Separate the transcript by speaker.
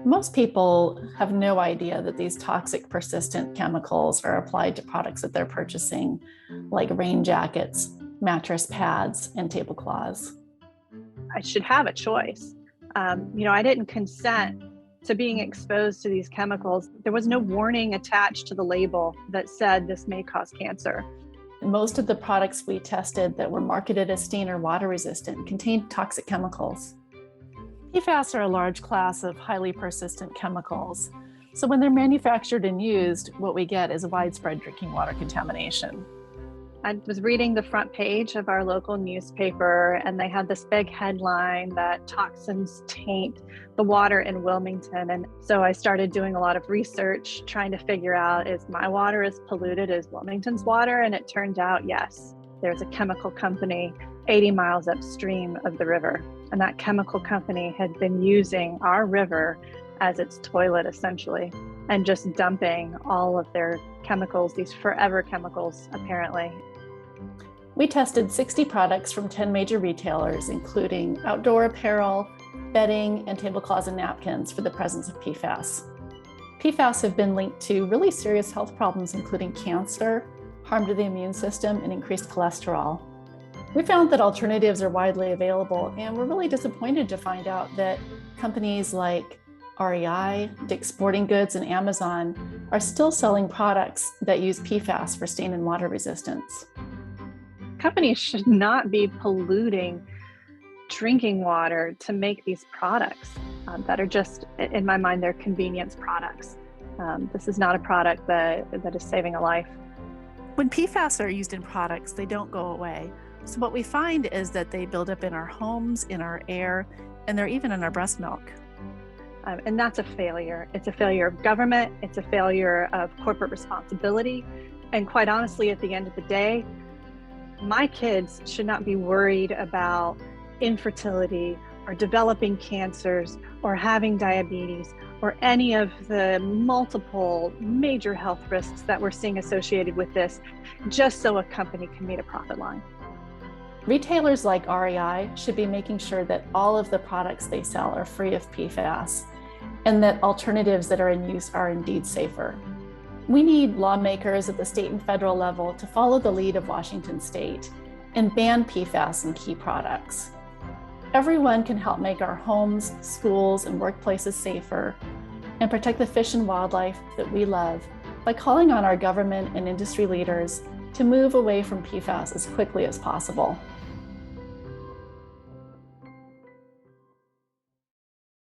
Speaker 1: Most people have no idea that these toxic persistent chemicals are applied to products that they're purchasing, like rain jackets, mattress pads, and tablecloths.
Speaker 2: I should have a choice. I didn't consent to being exposed to these chemicals. There was no warning attached to the label that said this may cause cancer.
Speaker 1: Most of the products we tested that were marketed as stain or water resistant contained toxic chemicals. PFAS are a large class of highly persistent chemicals. So when they're manufactured and used, what we get is widespread drinking water contamination.
Speaker 2: I was reading the front page of our local newspaper, and they had this big headline that toxins taint the water in Wilmington. And so I started doing a lot of research, trying to figure out, is my water as polluted as Wilmington's water? And it turned out, yes, there's a chemical company 80 miles upstream of the river. And that chemical company had been using our river as its toilet, essentially, and just dumping all of their chemicals, these forever chemicals, apparently.
Speaker 1: We tested 60 products from 10 major retailers, including outdoor apparel, bedding, and tablecloths and napkins for the presence of PFAS. PFAS have been linked to really serious health problems, including cancer, harm to the immune system, and increased cholesterol. We found that alternatives are widely available, and we're really disappointed to find out that companies like REI, Dick's Sporting Goods, and Amazon are still selling products that use PFAS for stain and water resistance.
Speaker 2: Companies should not be polluting drinking water to make these products that are just, in my mind, they're convenience products. This is not a product that is saving a life.
Speaker 1: When PFAS are used in products, they don't go away. So what we find is that they build up in our homes, in our air, and they're even in our breast milk.
Speaker 2: And that's a failure. It's a failure of government. It's a failure of corporate responsibility. And quite honestly, at the end of the day, my kids should not be worried about infertility or developing cancers or having diabetes or any of the multiple major health risks that we're seeing associated with this, just so a company can meet a profit line.
Speaker 1: Retailers like REI should be making sure that all of the products they sell are free of PFAS and that alternatives that are in use are indeed safer. We need lawmakers at the state and federal level to follow the lead of Washington State and ban PFAS in key products. Everyone can help make our homes, schools, and workplaces safer and protect the fish and wildlife that we love by calling on our government and industry leaders to move away from PFAS as quickly as possible.